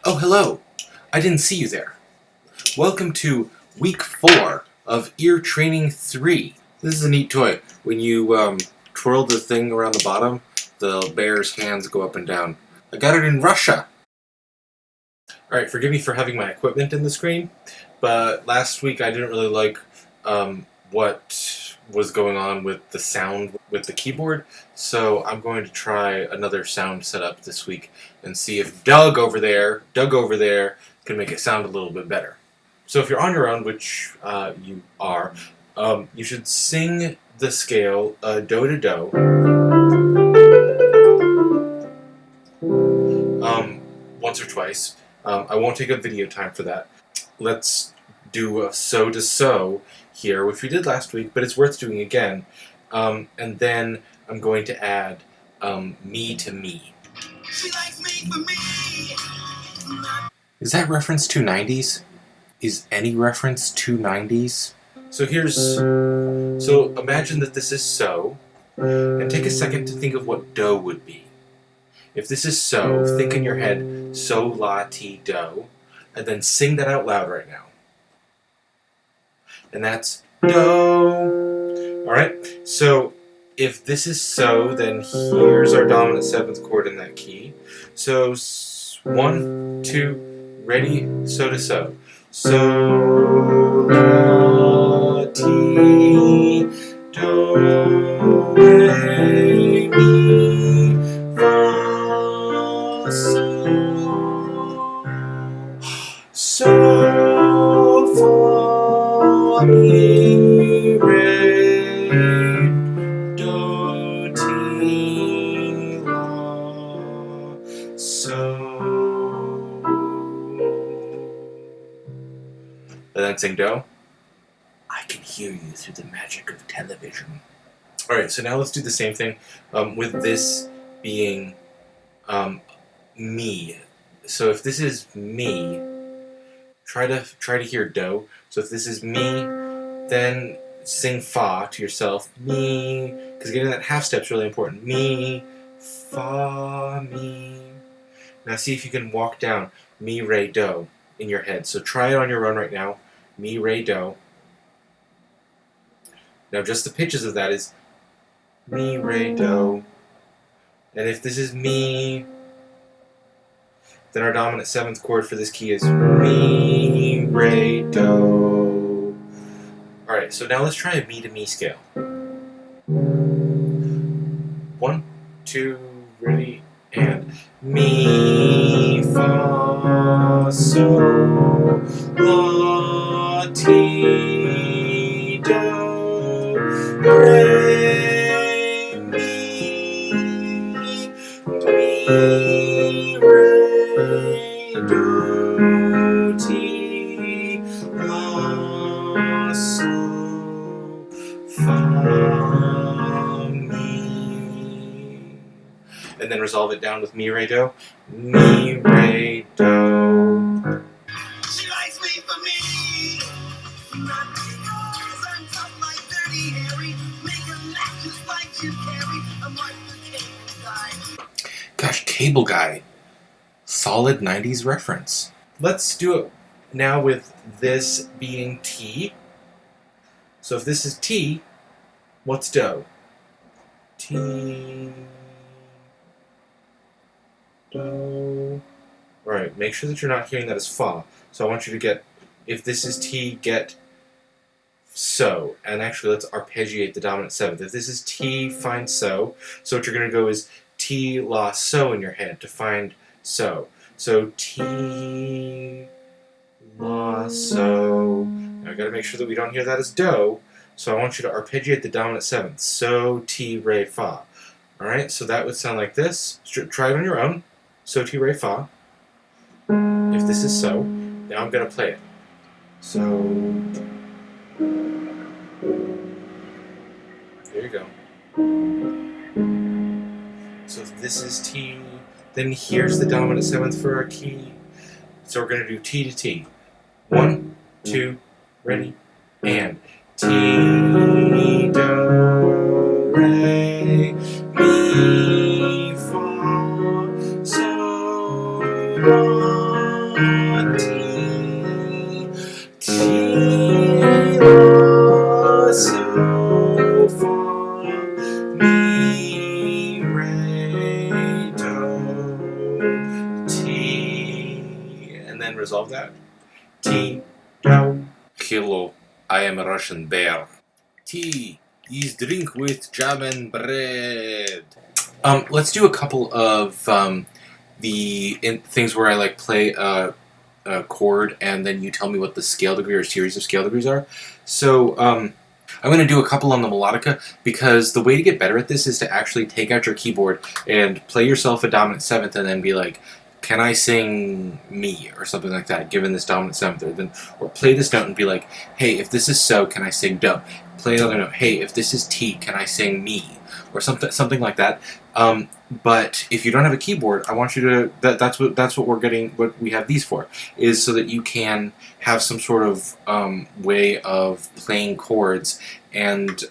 Oh, hello. I didn't see you there. Welcome to week 4 of Ear Training 3. This is a neat toy. When you twirl the thing around the bottom, the bear's hands go up and down. I got it in Russia. Alright, forgive me for having my equipment in the screen, but last week I didn't really like what was going on with the sound with the keyboard, so I'm going to try another sound setup this week and see if Doug over there can make it sound a little bit better. So if you're on your own, which you are, you should sing the scale do to do once or twice. I won't take up video time for that. Let's do a so to so here, which we did last week, but it's worth doing again. And then I'm going to add me to me. She likes me for me. Is that reference to 90s? Is any reference to 90s? So imagine that this is so, and take a second to think of what do would be. If this is so, think in your head, so, la, ti, do, and then sing that out loud right now. And that's do. Alright, so if this is so, then here's our dominant 7th chord in that key. So 1, 2, ready, so to so. So, la, ti, do, re, mi, fa, sol. So, fa, mi, re, do, ti, la, so. And then sing do. I can hear you through the magic of television. Alright, so now let's do the same thing with this being me. So if this is me, try to hear do. So if this is me, then sing fa to yourself. Me, because getting that half step is really important. Me, fa, me. Now see if you can walk down mi, re, do in your head. So try it on your own right now. Mi, re, do. Now just the pitches of that is mi, re, do. And if this is me, then our dominant 7th chord for this key is mi, re, do. Alright, so now let's try a mi to mi scale. 1, 2, ready, and mi, fa, sol, la, ti, do, re, mi, re, do, ti, la, sol, fa, mi. And then resolve it down with mi, re, do. Mi, re, do. She likes me for me. Not because I'm tough like Dirty Harry. Make her laugh just like Jim Carrey. I'm like the cable guy. Gosh, Cable Guy. Solid 90s reference. Let's do it now with this being T. So if this is T, what's do? T, do. Alright, make sure that you're not hearing that as fa. So I want you to get, if this is T, get so. And actually, let's arpeggiate the dominant 7th. If this is T, find so. So what you're going to go is T, la, so in your head to find so. So T, la, so. Now I've got to make sure that we don't hear that as do. So I want you to arpeggiate the dominant 7th. So, ti, re, fa. Alright, so that would sound like this. Try it on your own. So, ti, re, fa. If this is so, now I'm going to play it. So, there you go. So if this is T, then here's the dominant 7th for our key. So we're going to do T to T. 1, 2, ready, and T, do, re, mi, fa, sol, la, resolve that. Tea, no. Hello, I am a Russian bear. Tea is drink with jam and bread. Let's do a couple of things where I like play a chord and then you tell me what the scale degree or series of scale degrees are. So I'm going to do a couple on the melodica because the way to get better at this is to actually take out your keyboard and play yourself a dominant seventh and then be like, can I sing me or something like that given this dominant seventh, or play this note and be like, hey, if this is so, can I sing do? Play another note, hey, if this is T, can I sing me? Or something like that. But if you don't have a keyboard, I want you to that's what we're getting, what we have these for, is so that you can have some sort of way of playing chords and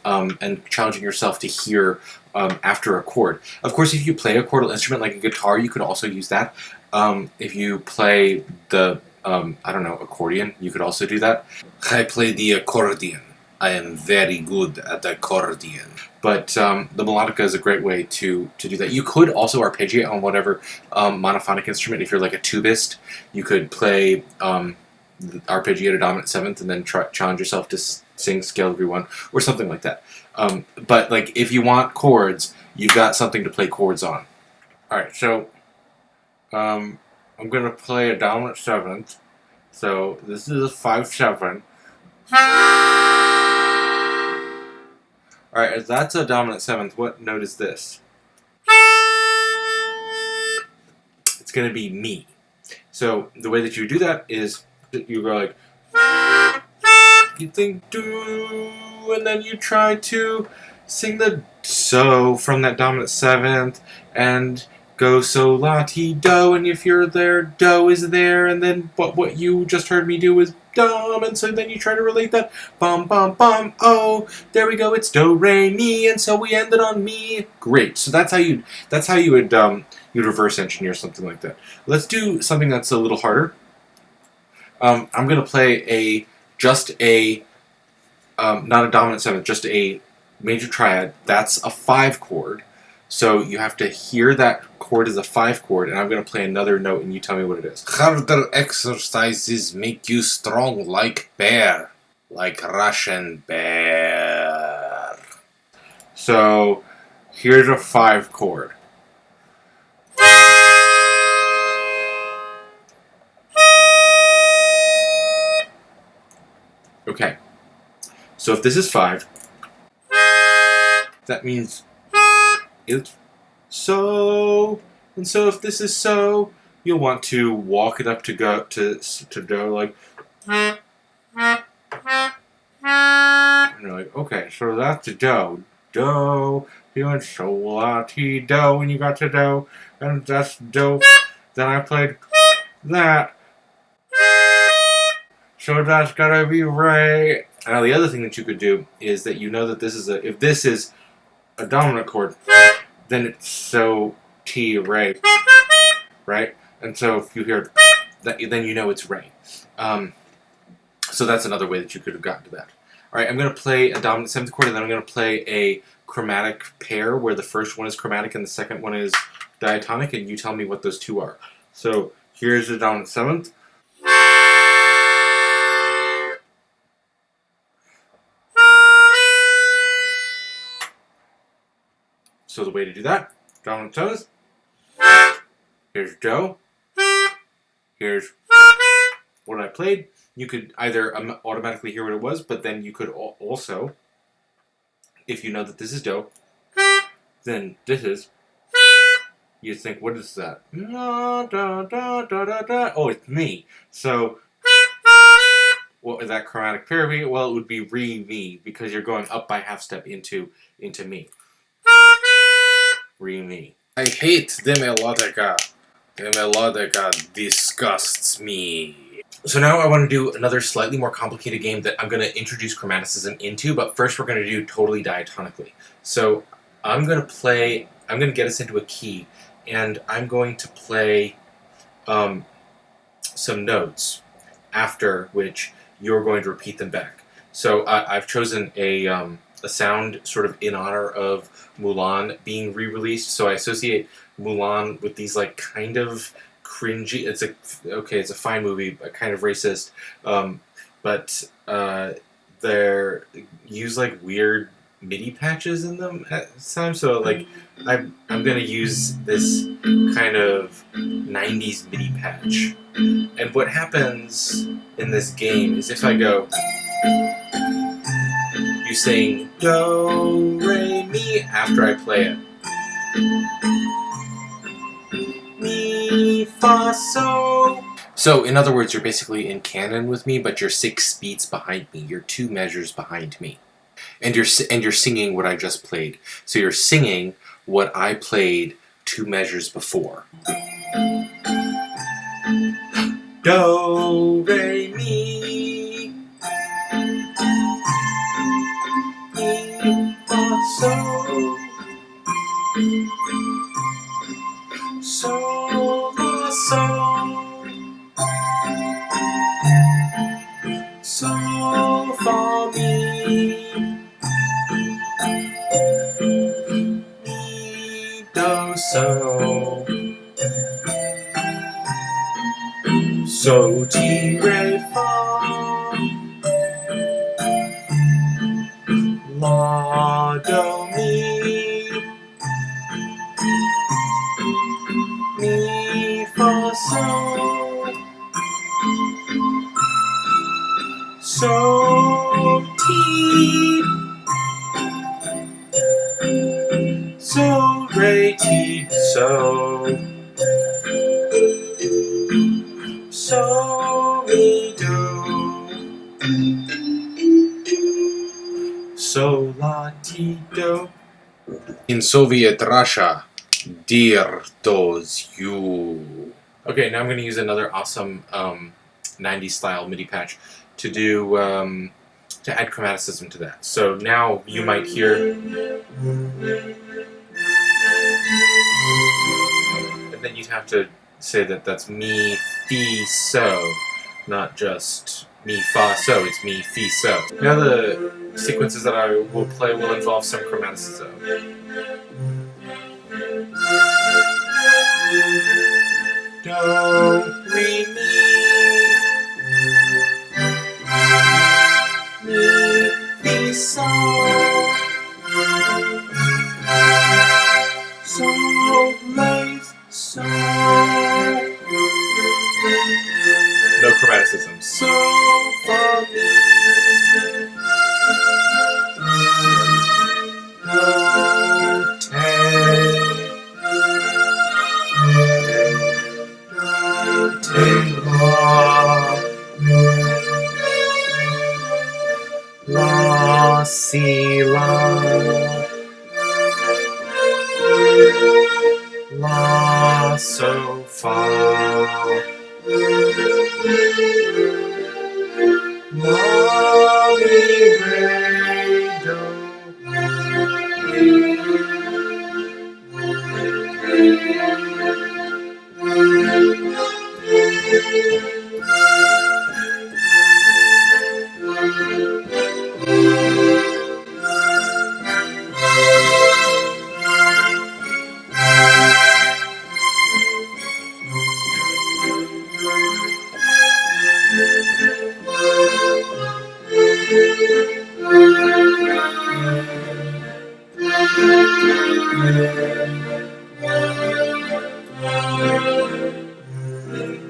challenging yourself to hear after a chord. Of course, if you play a chordal instrument like a guitar, you could also use that. If you play the I don't know, accordion, you could also do that. I play the accordion. I am very good at the accordion. But the melodica is a great way to do that. You could also arpeggiate on whatever monophonic instrument. If you're like a tubist, you could play arpeggiate a dominant seventh and then challenge yourself to sing scale degree 1 or something like that. But like if you want chords, you've got something to play chords on. All right, so I'm going to play a dominant seventh. So this is a 5/7. Alright, if that's a dominant seventh, what note is this? It's going to be mi. So the way that you do that is that you go like, you think do, and then you try to sing the so from that dominant seventh, and go so la ti do, and if you're there, do is there, and then what you just heard me do is dum, and so then you try to relate that bum bum bum, oh, there we go, it's do re mi, and so we ended on mi. Great. So that's how you would you'd reverse engineer something like that. Let's do something that's a little harder. I'm gonna play not a dominant seventh, just a major triad. That's a 5 chord. So you have to hear that chord as a 5 chord, and I'm going to play another note, and you tell me what it is. Harder exercises make you strong like bear, like Russian bear. So here's a 5 chord. Okay, so if this is 5, that means it's so, and so if this is so, you'll want to walk it up to go to do, like, and you're like, okay, so that's the do, you went so la ti do, and you got to do, and that's do. Then I played that, so that's gotta be right. Now the other thing that you could do is that you know that this is if this is a dominant chord, then it's so T re, right? And so if you hear that, then you know it's re. So that's another way that you could have gotten to that. All right, I'm going to play a dominant seventh chord, and then I'm going to play a chromatic pair where the first one is chromatic and the second one is diatonic, and you tell me what those two are. So here's the dominant seventh. So the way to do that, dominant seventh, here's do, here's what I played. You could either automatically hear what it was, but then you could also, if you know that this is do, then this is, you think, what is that? Da, da, da, da, da, da. Oh, it's me. So, what would that chromatic pair be? Well, it would be re mi, because you're going up by half step into mi. Re mi. I hate the melodica. The melodica disgusts me. So now I want to do another slightly more complicated game that I'm going to introduce chromaticism into, but first we're going to do totally diatonically. So I'm going to get us into a key, and I'm going to play some notes, after which you're going to repeat them back. So I've chosen a sound sort of in honor of Mulan being re-released. So I associate Mulan with these like kind of cringy. It's a fine movie, but kind of racist. But they're use like weird MIDI patches in them at times. So like I'm gonna use this kind of 90s MIDI patch. And what happens in this game is if I go, you sing do re mi after I play it. Mi fa so. So in other words, you're basically in canon with me, but you're 6 beats behind me. You're 2 measures behind me, and you're singing what I just played. So you're singing what I played 2 measures before. Do re mi mi fa so so la so fa mi do so ti re fa la do mi fa so ti so re ti so mi do so la ti do. In Soviet Russia, dear those you. Okay, now I'm going to use another awesome 90s style MIDI patch to do to add chromaticism to that. So now you might hear, and then you'd have to say that that's mi fi so, not just mi fa so. It's mi fi so. Now the sequences that I will play will involve some chromaticism. Do re mi fi so la so. No chromaticism. So fa mi do te la si la so fa la mi re do.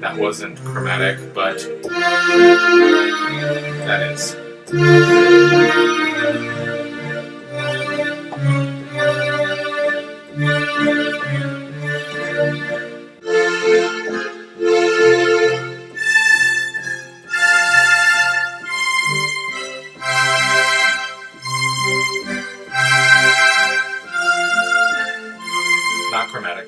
That wasn't chromatic, but that is. Not chromatic.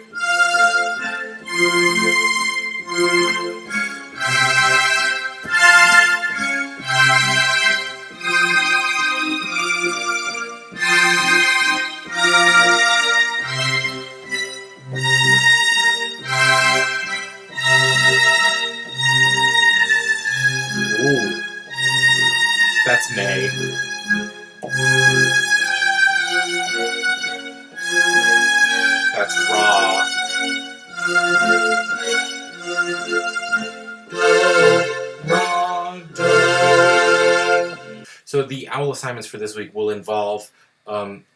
Ooh, that's May. That's Raw. So the owl assignments for this week will involve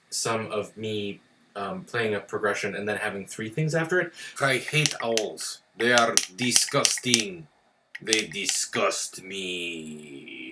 some of me playing a progression and then having 3 things after it. I hate owls. They are disgusting. They disgust me.